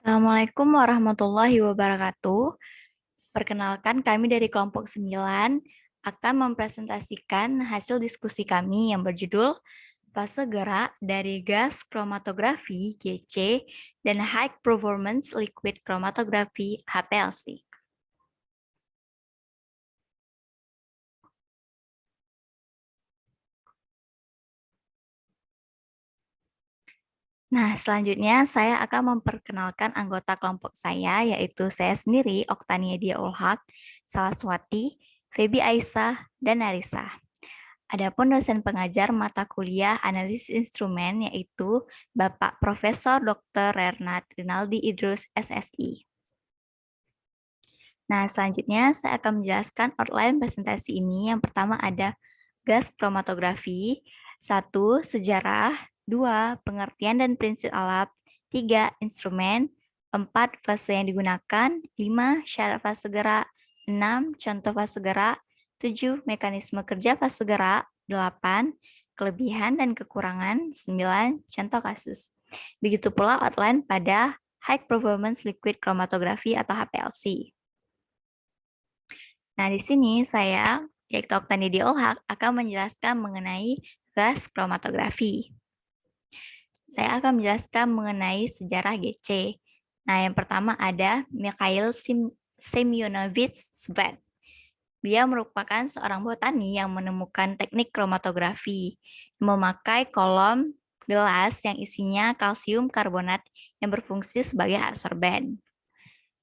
Assalamualaikum warahmatullahi wabarakatuh. Perkenalkan kami dari kelompok 9 akan mempresentasikan hasil diskusi kami yang berjudul Fase Gerak dari Gas Kromatografi (GC) dan High Performance Liquid Chromatography (HPLC). Nah, selanjutnya saya akan memperkenalkan anggota kelompok saya, yaitu saya sendiri, Oktania Dia Ulhak, Salaswati, Febi Aisyah, dan Narisa. Adapun dosen pengajar mata kuliah analisis instrumen yaitu Bapak Profesor Dr. Renat Rinaldi Idrus, SSI. Nah, selanjutnya saya akan menjelaskan outline presentasi ini. Yang pertama ada gas kromatografi, 1. Sejarah, 2. Pengertian dan prinsip alat, 3. Instrumen, 4. Fase yang digunakan, 5. Syarat fase gerak, 6. Contoh fase gerak, 7. Mekanisme kerja fase gerak, 8. Kelebihan dan kekurangan, 9. Contoh kasus. Begitu pula outline pada High Performance Liquid Chromatography atau HPLC. Nah, di sini saya, yaitu Oktani Diolhak, akan menjelaskan mengenai gas kromatografi. Saya akan menjelaskan mengenai sejarah GC. Nah, yang pertama ada Mikhail Semyonovich Svet. Dia merupakan seorang botani yang menemukan teknik kromatografi, memakai kolom gelas yang isinya kalsium karbonat yang berfungsi sebagai absorben.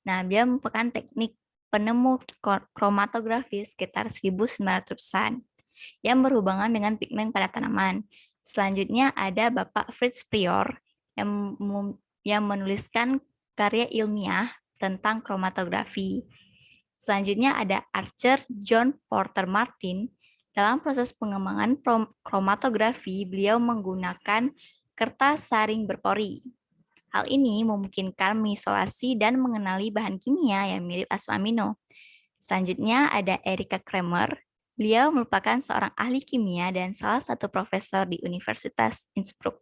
Nah, dia merupakan teknik penemu kromatografi sekitar 1900-an yang berhubungan dengan pigmen pada tanaman. Selanjutnya ada Bapak Fritz Prior yang menuliskan karya ilmiah tentang kromatografi. Selanjutnya ada Archer John Porter Martin. Dalam proses pengembangan kromatografi, beliau menggunakan kertas saring berpori. Hal ini memungkinkan mengisolasi dan mengenali bahan kimia yang mirip asam amino. Selanjutnya ada Erika Kremer. Beliau merupakan seorang ahli kimia dan salah satu profesor di Universitas Innsbruck.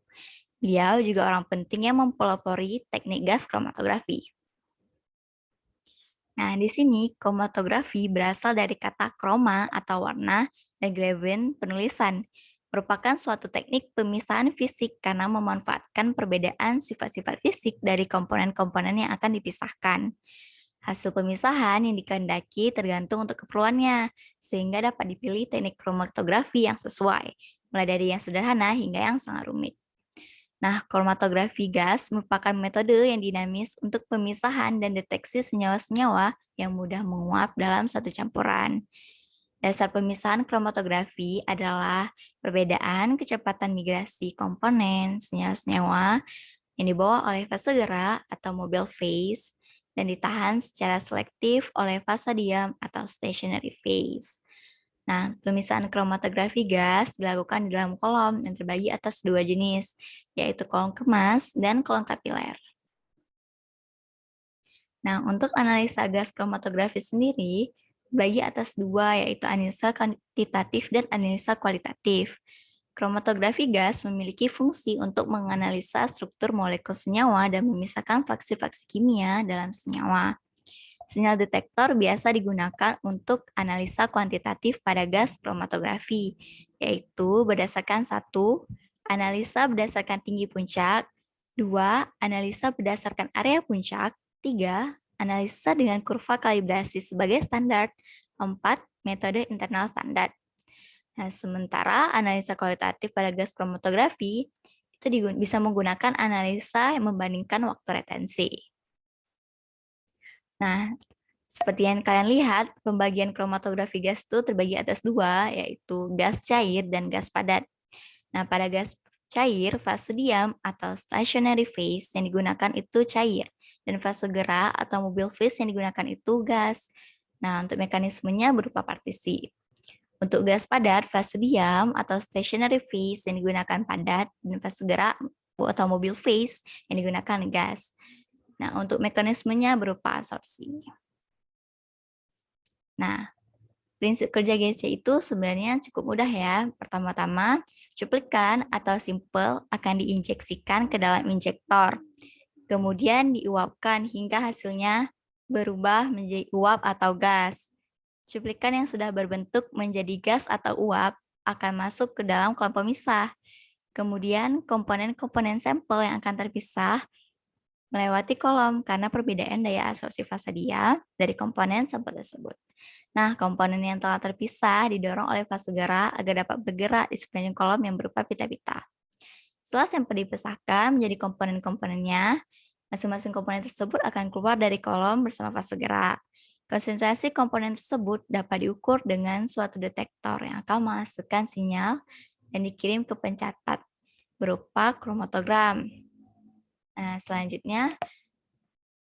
Beliau juga orang penting yang mempelopori teknik gas kromatografi. Nah, di sini kromatografi berasal dari kata kroma atau warna dan graven penulisan, merupakan suatu teknik pemisahan fisik karena memanfaatkan perbedaan sifat-sifat fisik dari komponen-komponen yang akan dipisahkan. Hasil pemisahan yang dikehendaki tergantung untuk keperluannya, sehingga dapat dipilih teknik kromatografi yang sesuai, mulai dari yang sederhana hingga yang sangat rumit. Nah, kromatografi gas merupakan metode yang dinamis untuk pemisahan dan deteksi senyawa-senyawa yang mudah menguap dalam satu campuran. Dasar pemisahan kromatografi adalah perbedaan kecepatan migrasi komponen senyawa-senyawa yang dibawa oleh fase gerak atau mobile phase dan ditahan secara selektif oleh fase diam atau stationary phase. Nah, pemisahan kromatografi gas dilakukan di dalam kolom yang terbagi atas dua jenis, yaitu kolom kemas dan kolom kapiler. Nah, untuk analisa gas kromatografi sendiri, bagi atas dua, yaitu analisa kuantitatif dan analisa kualitatif. Kromatografi gas memiliki fungsi untuk menganalisa struktur molekul senyawa dan memisahkan fraksi-fraksi kimia dalam senyawa. Sinyal detektor biasa digunakan untuk analisa kuantitatif pada gas kromatografi, yaitu berdasarkan 1. Analisa berdasarkan tinggi puncak, 2. Analisa berdasarkan area puncak, 3. Analisa dengan kurva kalibrasi sebagai standar, 4. Metode internal standar. Nah, sementara analisa kualitatif pada gas kromatografi itu bisa menggunakan analisa yang membandingkan waktu retensi. Nah, seperti yang kalian lihat, pembagian kromatografi gas itu terbagi atas dua, yaitu gas cair dan gas padat. Nah, pada gas cair, fase diam atau stationary phase yang digunakan itu cair, dan fase gerak atau mobile phase yang digunakan itu gas. Nah, untuk mekanismenya berupa partisi. Untuk gas padat, fase diam atau stationary phase yang digunakan padat, dan fase gerak atau mobile phase yang digunakan gas. Nah, untuk mekanismenya berupa absorpsi. Nah, prinsip kerja GC itu sebenarnya cukup mudah ya. Pertama-tama, cuplikan atau simpel akan diinjeksikan ke dalam injektor. Kemudian diuapkan hingga hasilnya berubah menjadi uap atau gas. Cuplikan yang sudah berbentuk menjadi gas atau uap akan masuk ke dalam kolom pemisah. Kemudian komponen-komponen sampel yang akan terpisah melewati kolom karena perbedaan daya absorpsi fase diam dari komponen sampel tersebut. Nah, komponen yang telah terpisah didorong oleh fase gerak agar dapat bergerak di sepanjang kolom yang berupa pita-pita. Setelah sampel dipisahkan menjadi komponen-komponennya, masing-masing komponen tersebut akan keluar dari kolom bersama fase gerak. Konsentrasi komponen tersebut dapat diukur dengan suatu detektor yang akan menghasilkan sinyal dan dikirim ke pencatat berupa kromatogram. Nah, selanjutnya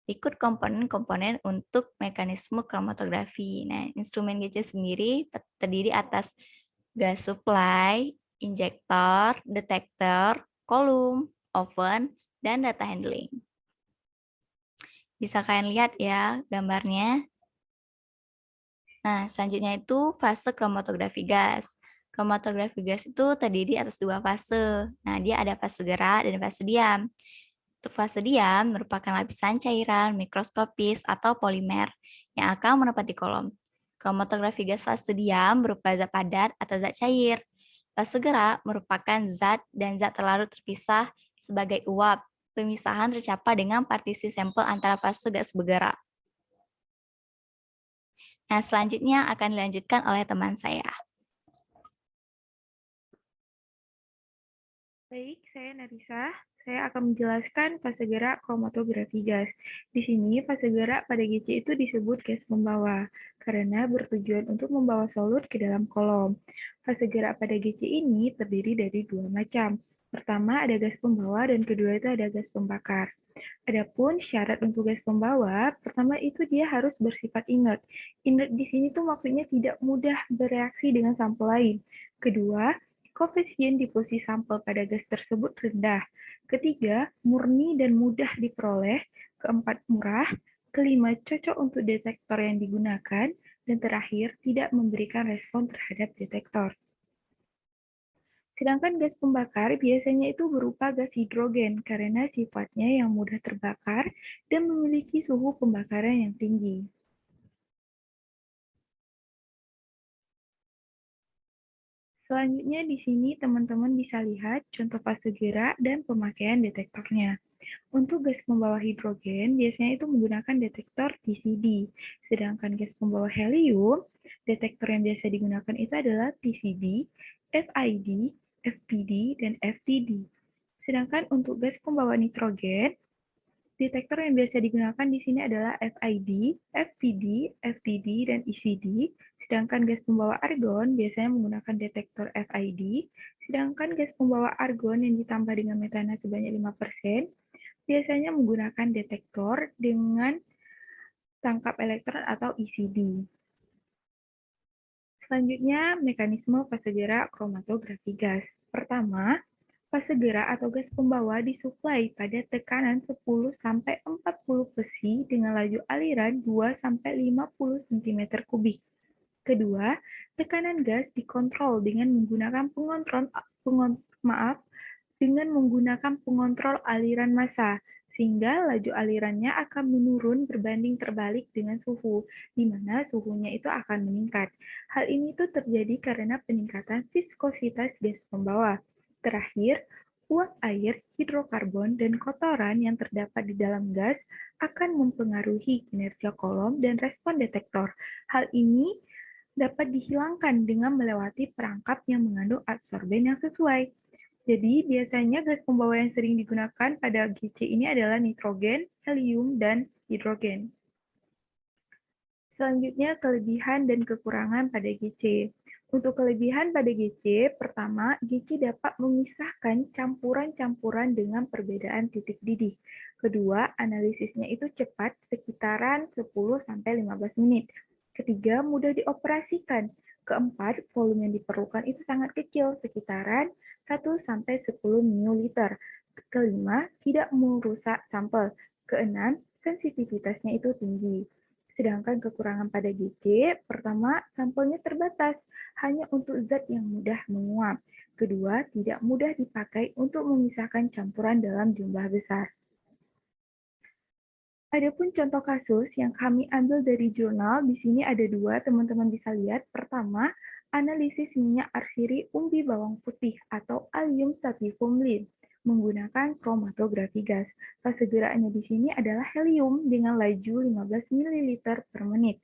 ikut komponen-komponen untuk mekanisme kromatografi. Nah, instrumen GC sendiri terdiri atas gas supply, injektor, detektor, kolom, oven, dan data handling. Bisa kalian lihat ya gambarnya. Nah, selanjutnya itu fase kromatografi gas. Kromatografi gas itu terdiri atas dua fase. Nah, dia ada fase gerak dan fase diam. Untuk fase diam merupakan lapisan cairan mikroskopis atau polimer yang akan menempati kolom. Kromatografi gas fase diam berupa zat padat atau zat cair. Fase gerak merupakan zat dan zat terlarut terpisah sebagai uap. Pemisahan tercapai dengan partisi sampel antara fase gas bergerak. Nah, selanjutnya akan dilanjutkan oleh teman saya. Baik, saya Narisa. Saya akan menjelaskan fase gerak kromatografi gas. Di sini, fase gerak pada GC itu disebut gas pembawa, karena bertujuan untuk membawa solut ke dalam kolom. Fase gerak pada GC ini terdiri dari dua macam. Pertama ada gas pembawa dan kedua itu ada gas pembakar. Adapun syarat untuk gas pembawa, pertama itu dia harus bersifat inert. Inert di sini tuh maksudnya tidak mudah bereaksi dengan sampel lain. Kedua, koefisien diffusi sampel pada gas tersebut rendah. Ketiga, murni dan mudah diperoleh. Keempat, murah. Kelima, cocok untuk detektor yang digunakan. Dan terakhir, tidak memberikan respon terhadap detektor. Sedangkan gas pembakar biasanya itu berupa gas hidrogen karena sifatnya yang mudah terbakar dan memiliki suhu pembakaran yang tinggi. Selanjutnya di sini teman-teman bisa lihat contoh fase gerak dan pemakaian detektornya. Untuk gas pembawa hidrogen biasanya itu menggunakan detektor TCD, sedangkan gas pembawa helium, detektor yang biasa digunakan itu adalah TCD, FID, FPD, dan FTD. Sedangkan untuk gas pembawa nitrogen, detektor yang biasa digunakan di sini adalah FID, FPD, FTD, dan ECD. Sedangkan gas pembawa argon biasanya menggunakan detektor FID. Sedangkan gas pembawa argon yang ditambah dengan metana sebanyak 5% biasanya menggunakan detektor dengan tangkap elektron atau ECD. Selanjutnya, mekanisme fase gerak kromatografi gas. Pertama, fase gerak atau gas pembawa disuplai pada tekanan 10-40 psi dengan laju aliran 2-50 cm3. Kedua, tekanan gas dikontrol dengan menggunakan pengontrol aliran massa, sehingga laju alirannya akan menurun berbanding terbalik dengan suhu, di mana suhunya itu akan meningkat. Hal ini tuh terjadi karena peningkatan viskositas gas pembawa. Terakhir, uap air, hidrokarbon, dan kotoran yang terdapat di dalam gas akan mempengaruhi kinerja kolom dan respon detektor. Hal ini dapat dihilangkan dengan melewati perangkap yang mengandung adsorben yang sesuai. Jadi, biasanya gas pembawa yang sering digunakan pada GC ini adalah nitrogen, helium, dan hidrogen. Selanjutnya, kelebihan dan kekurangan pada GC. Untuk kelebihan pada GC, pertama, GC dapat memisahkan campuran-campuran dengan perbedaan titik didih. Kedua, analisisnya itu cepat, sekitaran 10-15 menit. Ketiga, mudah dioperasikan. Keempat, volume yang diperlukan itu sangat kecil, sekitaran 1-10 ml. Kelima, tidak merusak sampel. Keenam, sensitivitasnya itu tinggi. Sedangkan kekurangan pada GC, pertama, sampelnya terbatas, hanya untuk zat yang mudah menguap. Kedua, tidak mudah dipakai untuk memisahkan campuran dalam jumlah besar. Adapun contoh kasus yang kami ambil dari jurnal, di sini ada dua, teman-teman bisa lihat. Pertama, analisis minyak arsiri umbi bawang putih atau Allium sativum Lin menggunakan kromatografi gas. Fase geraknya di sini adalah helium dengan laju 15 ml per menit.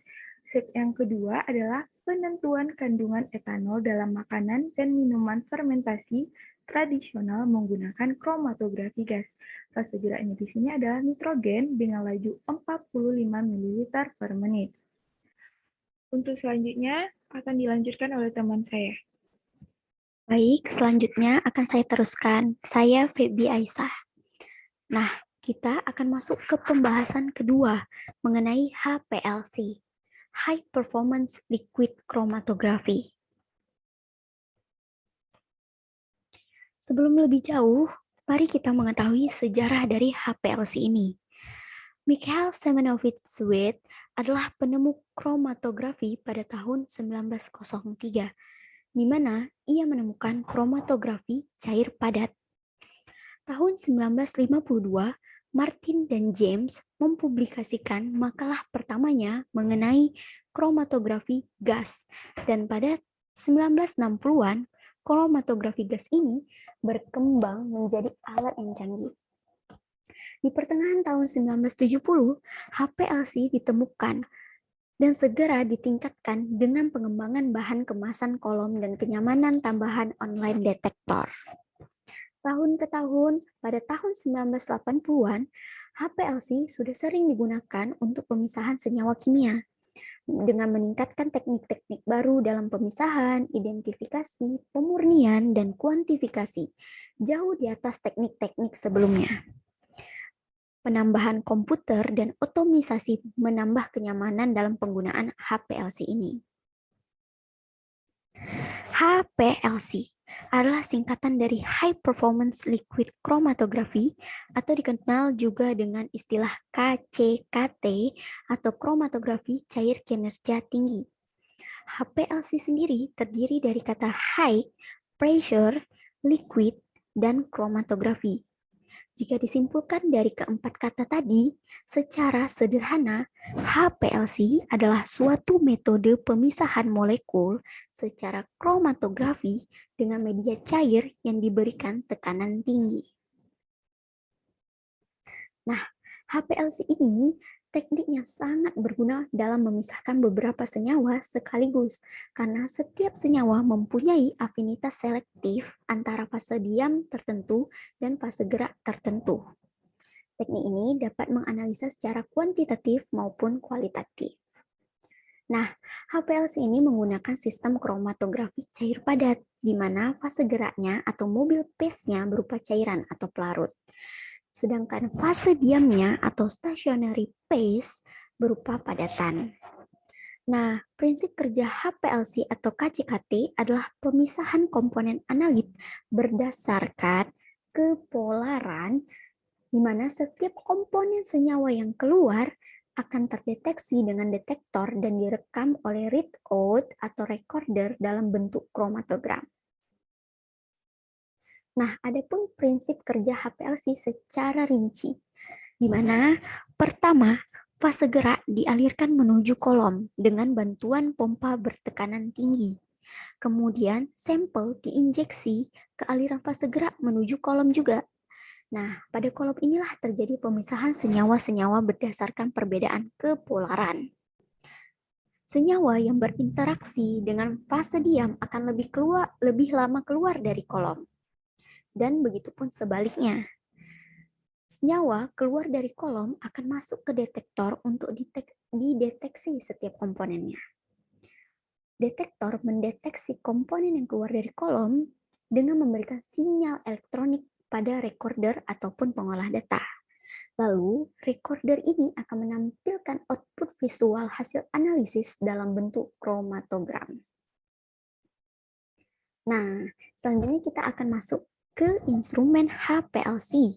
Step yang kedua adalah penentuan kandungan etanol dalam makanan dan minuman fermentasi tradisional menggunakan kromatografi gas. Fase geraknya di sini adalah nitrogen dengan laju 45 ml per menit. Untuk selanjutnya akan dilanjutkan oleh teman saya. Baik, selanjutnya akan saya teruskan. Saya Feby Aisyah. Nah, kita akan masuk ke pembahasan kedua mengenai HPLC, High Performance Liquid Chromatography. Sebelum lebih jauh, mari kita mengetahui sejarah dari HPLC ini. Mikhail Semyonovich Sweet adalah penemu kromatografi pada tahun 1903, di mana ia menemukan kromatografi cair padat. Tahun 1952, Martin dan James mempublikasikan makalah pertamanya mengenai kromatografi gas, dan pada 1960-an, kromatografi gas ini berkembang menjadi alat yang canggih. Di pertengahan tahun 1970, HPLC ditemukan dan segera ditingkatkan dengan pengembangan bahan kemasan kolom dan kenyamanan tambahan online detektor. Tahun ke tahun, pada tahun 1980-an, HPLC sudah sering digunakan untuk pemisahan senyawa kimia dengan meningkatkan teknik-teknik baru dalam pemisahan, identifikasi, pemurnian, dan kuantifikasi, jauh di atas teknik-teknik sebelumnya. Penambahan komputer dan otomisasi menambah kenyamanan dalam penggunaan HPLC ini. HPLC adalah singkatan dari High Performance Liquid Chromatography atau dikenal juga dengan istilah KCKT atau kromatografi cair kinerja tinggi. HPLC sendiri terdiri dari kata high, pressure, liquid, dan kromatografi. Jika disimpulkan dari keempat kata tadi, secara sederhana, HPLC adalah suatu metode pemisahan molekul secara kromatografi dengan media cair yang diberikan tekanan tinggi. Nah, HPLC ini tekniknya sangat berguna dalam memisahkan beberapa senyawa sekaligus, karena setiap senyawa mempunyai afinitas selektif antara fase diam tertentu dan fase gerak tertentu. Teknik ini dapat menganalisa secara kuantitatif maupun kualitatif. Nah, HPLC ini menggunakan sistem kromatografi cair padat, di mana fase geraknya atau mobil phase-nya berupa cairan atau pelarut. Sedangkan fase diamnya atau stationary phase berupa padatan. Nah, prinsip kerja HPLC atau KCKT adalah pemisahan komponen analit berdasarkan kepolaran, di mana setiap komponen senyawa yang keluar akan terdeteksi dengan detektor dan direkam oleh readout atau recorder dalam bentuk kromatogram. Nah, adapun prinsip kerja HPLC secara rinci, di mana pertama, fase gerak dialirkan menuju kolom dengan bantuan pompa bertekanan tinggi. Kemudian, sampel diinjeksi ke aliran fase gerak menuju kolom juga. Nah, pada kolom inilah terjadi pemisahan senyawa-senyawa berdasarkan perbedaan kepolaran. Senyawa yang berinteraksi dengan fase diam akan lebih lama keluar dari kolom. Dan begitu pun sebaliknya. Senyawa keluar dari kolom akan masuk ke detektor untuk dideteksi setiap komponennya. Detektor mendeteksi komponen yang keluar dari kolom dengan memberikan sinyal elektronik pada recorder ataupun pengolah data. Lalu, recorder ini akan menampilkan output visual hasil analisis dalam bentuk kromatogram. Nah, selanjutnya kita akan masuk ke instrumen HPLC.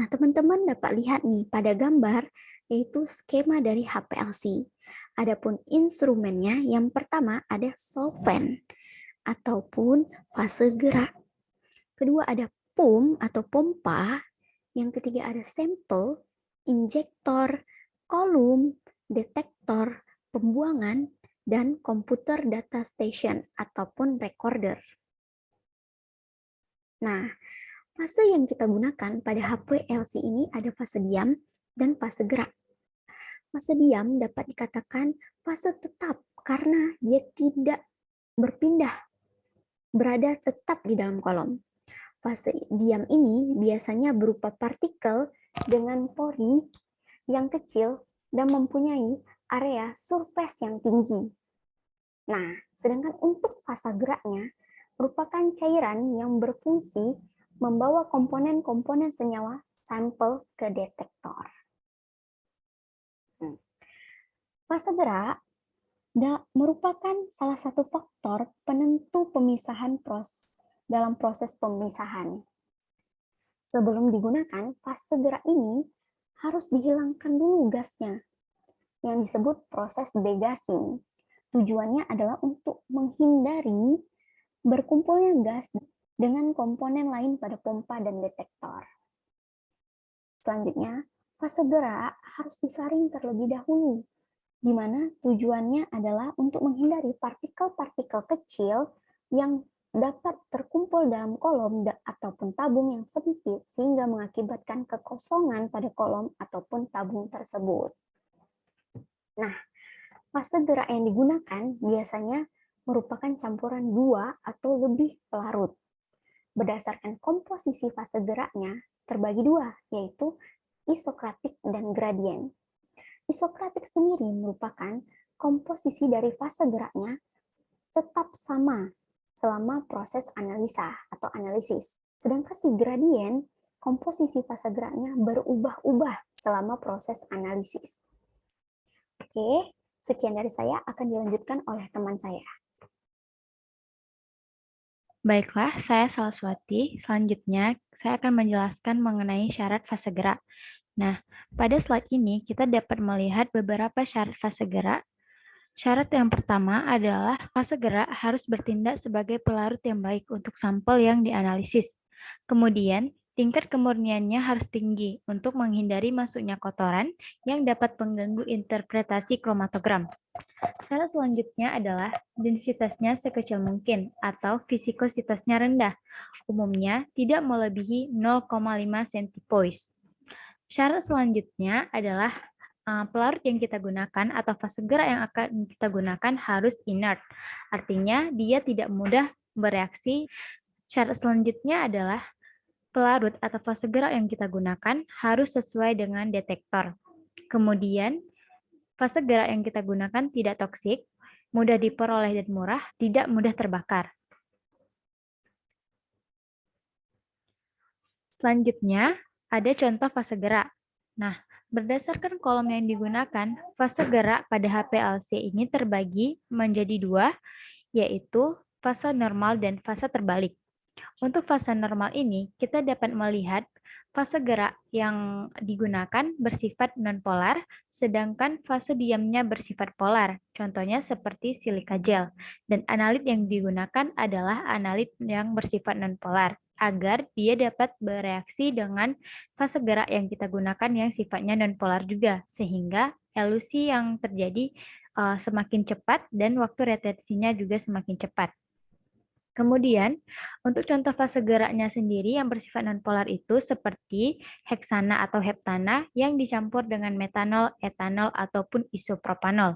Nah, teman-teman dapat lihat nih pada gambar, yaitu skema dari HPLC. Adapun instrumennya, yang pertama ada solvent, ataupun fase gerak. Kedua ada pump atau pompa. Yang ketiga ada sampel, injektor, kolum, detektor, pembuangan, dan komputer data station ataupun recorder. Nah, fase yang kita gunakan pada HPLC ini ada fase diam dan fase gerak. Fase diam dapat dikatakan fase tetap karena dia tidak berpindah, berada tetap di dalam kolom. Fase diam ini biasanya berupa partikel dengan pori yang kecil dan mempunyai area surface yang tinggi. Nah, sedangkan untuk fase geraknya merupakan cairan yang berfungsi membawa komponen-komponen senyawa sampel ke detektor. Fase gerak merupakan salah satu faktor penentu pemisahan dalam proses pemisahan. Sebelum digunakan, fase gerak ini harus dihilangkan dulu gasnya, yang disebut proses degassing. Tujuannya adalah untuk menghindari berkumpulnya gas dengan komponen lain pada pompa dan detektor. Selanjutnya, fase gerak harus disaring terlebih dahulu, di mana tujuannya adalah untuk menghindari partikel-partikel kecil yang dapat terkumpul dalam kolom ataupun tabung yang sempit sehingga mengakibatkan kekosongan pada kolom ataupun tabung tersebut. Nah, fase gerak yang digunakan biasanya merupakan campuran 2 atau lebih pelarut. Berdasarkan komposisi fase geraknya terbagi 2, yaitu isokratik dan gradien. Isokratik sendiri merupakan komposisi dari fase geraknya tetap sama selama proses analisa atau analisis. Sedangkan si gradien, komposisi fase geraknya berubah-ubah selama proses analisis. Oke, sekian dari saya akan dilanjutkan oleh teman saya. Baiklah, saya Salaswati. Selanjutnya, saya akan menjelaskan mengenai syarat fase gerak. Nah, pada slide ini kita dapat melihat beberapa syarat fase gerak. Syarat yang pertama adalah fase gerak harus bertindak sebagai pelarut yang baik untuk sampel yang dianalisis. Kemudian, tingkat kemurniannya harus tinggi untuk menghindari masuknya kotoran yang dapat mengganggu interpretasi kromatogram. Syarat selanjutnya adalah densitasnya sekecil mungkin atau viskositasnya rendah, umumnya tidak melebihi 0,5 centipoise. Syarat selanjutnya adalah pelarut yang kita gunakan atau fase gerak yang akan kita gunakan harus inert, artinya dia tidak mudah bereaksi. Syarat selanjutnya adalah pelarut atau fase gerak yang kita gunakan harus sesuai dengan detektor. Kemudian, fase gerak yang kita gunakan tidak toksik, mudah diperoleh dan murah, tidak mudah terbakar. Selanjutnya, ada contoh fase gerak. Nah, berdasarkan kolom yang digunakan, fase gerak pada HPLC ini terbagi menjadi 2, yaitu fase normal dan fase terbalik. Untuk fase normal ini, kita dapat melihat fase gerak yang digunakan bersifat nonpolar, sedangkan fase diamnya bersifat polar. Contohnya seperti silika gel. Dan analit yang digunakan adalah analit yang bersifat nonpolar, agar dia dapat bereaksi dengan fase gerak yang kita gunakan yang sifatnya nonpolar juga, sehingga elusi yang terjadi semakin cepat dan waktu retensinya juga semakin cepat. Kemudian, untuk contoh fase geraknya sendiri yang bersifat nonpolar itu seperti heksana atau heptana yang dicampur dengan metanol, etanol, ataupun isopropanol.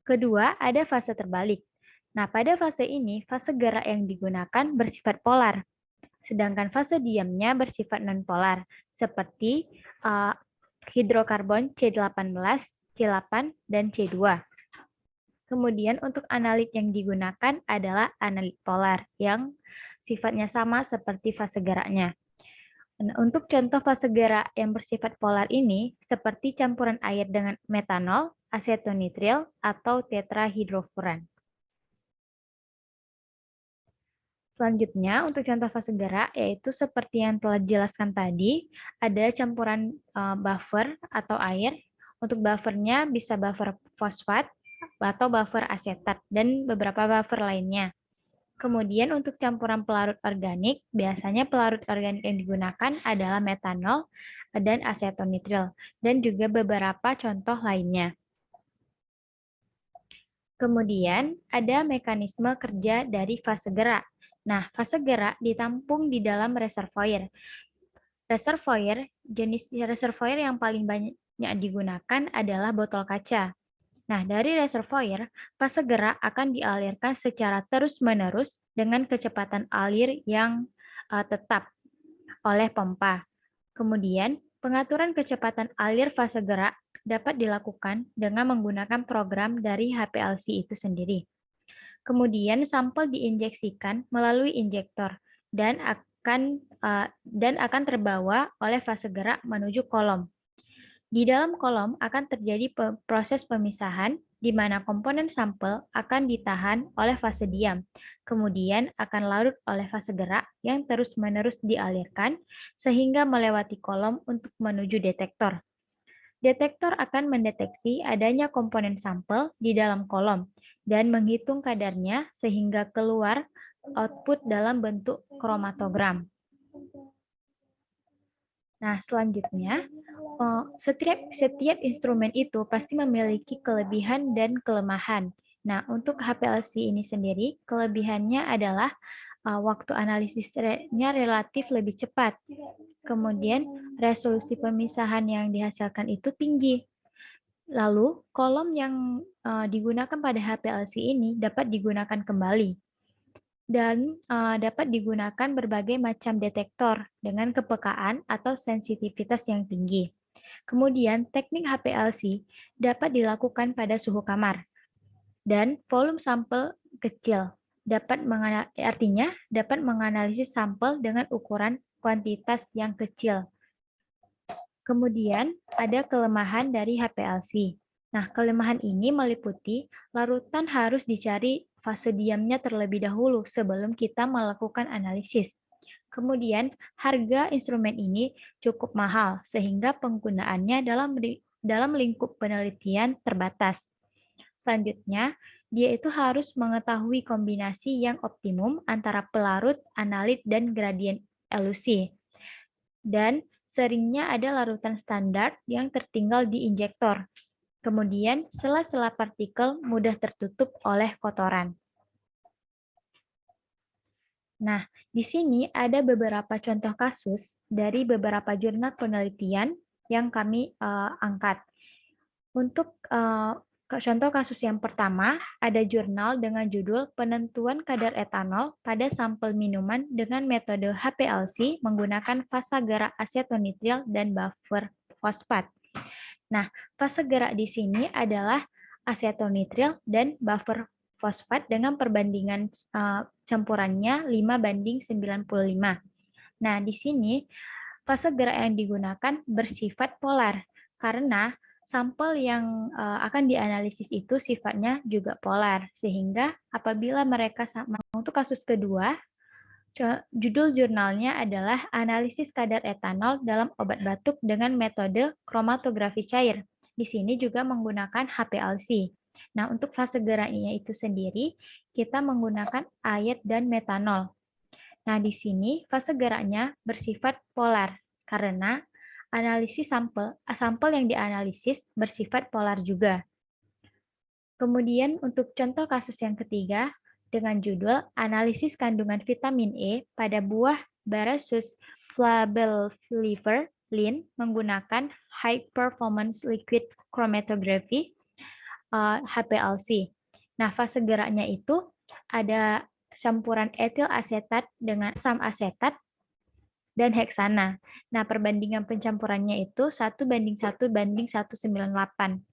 Kedua, ada fase terbalik. Nah, pada fase ini, fase gerak yang digunakan bersifat polar, sedangkan fase diamnya bersifat nonpolar, seperti hidrokarbon C18, C8, dan C2. Kemudian untuk analit yang digunakan adalah analit polar yang sifatnya sama seperti fase geraknya. Nah, untuk contoh fase gerak yang bersifat polar ini seperti campuran air dengan metanol, asetonitril, atau tetrahidrofuran. Selanjutnya, untuk contoh fase gerak yaitu seperti yang telah dijelaskan tadi, ada campuran buffer atau air. Untuk buffernya bisa buffer fosfat, atau buffer asetat, dan beberapa buffer lainnya. Kemudian untuk campuran pelarut organik, biasanya pelarut organik yang digunakan adalah metanol dan asetonitril, dan juga beberapa contoh lainnya. Kemudian ada mekanisme kerja dari fase gerak. Nah, fase gerak ditampung di dalam reservoir. Jenis reservoir yang paling banyak digunakan adalah botol kaca. Nah, dari reservoir, fase gerak akan dialirkan secara terus-menerus dengan kecepatan alir yang tetap oleh pompa. Kemudian, pengaturan kecepatan alir fase gerak dapat dilakukan dengan menggunakan program dari HPLC itu sendiri. Kemudian, sampel diinjeksikan melalui injektor dan akan terbawa oleh fase gerak menuju kolom. Di dalam kolom akan terjadi proses pemisahan di mana komponen sampel akan ditahan oleh fase diam, kemudian akan larut oleh fase gerak yang terus-menerus dialirkan sehingga melewati kolom untuk menuju detektor. Detektor akan mendeteksi adanya komponen sampel di dalam kolom dan menghitung kadarnya sehingga keluar output dalam bentuk kromatogram. Nah, selanjutnya, setiap instrumen itu pasti memiliki kelebihan dan kelemahan. Nah, untuk HPLC ini sendiri, kelebihannya adalah waktu analisisnya relatif lebih cepat. Kemudian, resolusi pemisahan yang dihasilkan itu tinggi. Lalu, kolom yang digunakan pada HPLC ini dapat digunakan kembali dan dapat digunakan berbagai macam detektor dengan kepekaan atau sensitivitas yang tinggi. Kemudian, teknik HPLC dapat dilakukan pada suhu kamar dan volume sampel kecil. Artinya dapat menganalisis sampel dengan ukuran kuantitas yang kecil. Kemudian, ada kelemahan dari HPLC. Nah, kelemahan ini meliputi larutan harus dicari fase diamnya terlebih dahulu sebelum kita melakukan analisis. Kemudian, harga instrumen ini cukup mahal sehingga penggunaannya dalam lingkup penelitian terbatas. Selanjutnya, dia itu harus mengetahui kombinasi yang optimum antara pelarut, analit, dan gradien elusi. Dan seringnya ada larutan standar yang tertinggal di injektor. Kemudian, sela-sela partikel mudah tertutup oleh kotoran. Nah, di sini ada beberapa contoh kasus dari beberapa jurnal penelitian yang kami angkat. Untuk contoh kasus yang pertama, ada jurnal dengan judul Penentuan Kadar Etanol pada Sampel Minuman dengan Metode HPLC menggunakan fase gerak asetonitril dan buffer fosfat. Nah, fase gerak di sini adalah asetonitril dan buffer fosfat dengan perbandingan campurannya 5:95. Nah, di sini fase gerak yang digunakan bersifat polar karena sampel yang akan dianalisis itu sifatnya juga polar, sehingga apabila mereka sama. Untuk kasus kedua, judul jurnalnya adalah Analisis Kadar Etanol dalam Obat Batuk dengan Metode Kromatografi Cair. Di sini juga menggunakan HPLC. Nah, untuk fase geraknya itu sendiri, kita menggunakan ayat dan metanol. Nah, di sini fase geraknya bersifat polar, karena analisis sampel yang dianalisis bersifat polar juga. Kemudian untuk contoh kasus yang ketiga, dengan judul Analisis Kandungan Vitamin E pada buah Barasus flabellifer Lin menggunakan High Performance Liquid Chromatography HPLC. Nah, fase geraknya itu ada campuran etil asetat dengan asam asetat dan heksana. Nah, perbandingan pencampurannya itu 1:1:198.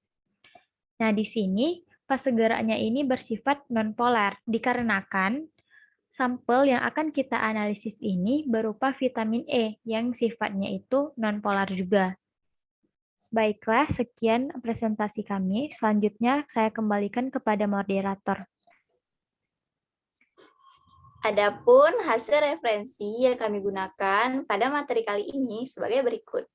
Nah, di sini fase geraknya ini bersifat nonpolar dikarenakan sampel yang akan kita analisis ini berupa vitamin E yang sifatnya itu nonpolar juga. Baiklah, sekian presentasi kami. Selanjutnya saya kembalikan kepada moderator. Adapun hasil referensi yang kami gunakan pada materi kali ini sebagai berikut.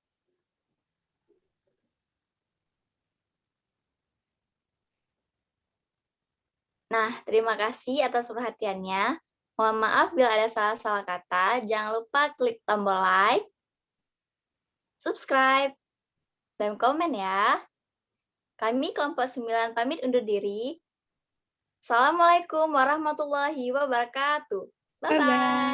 Nah, terima kasih atas perhatiannya. Mohon maaf bila ada salah-salah kata. Jangan lupa klik tombol like, subscribe, dan komen ya. Kami kelompok 9 pamit undur diri. Assalamualaikum warahmatullahi wabarakatuh. Bye-bye.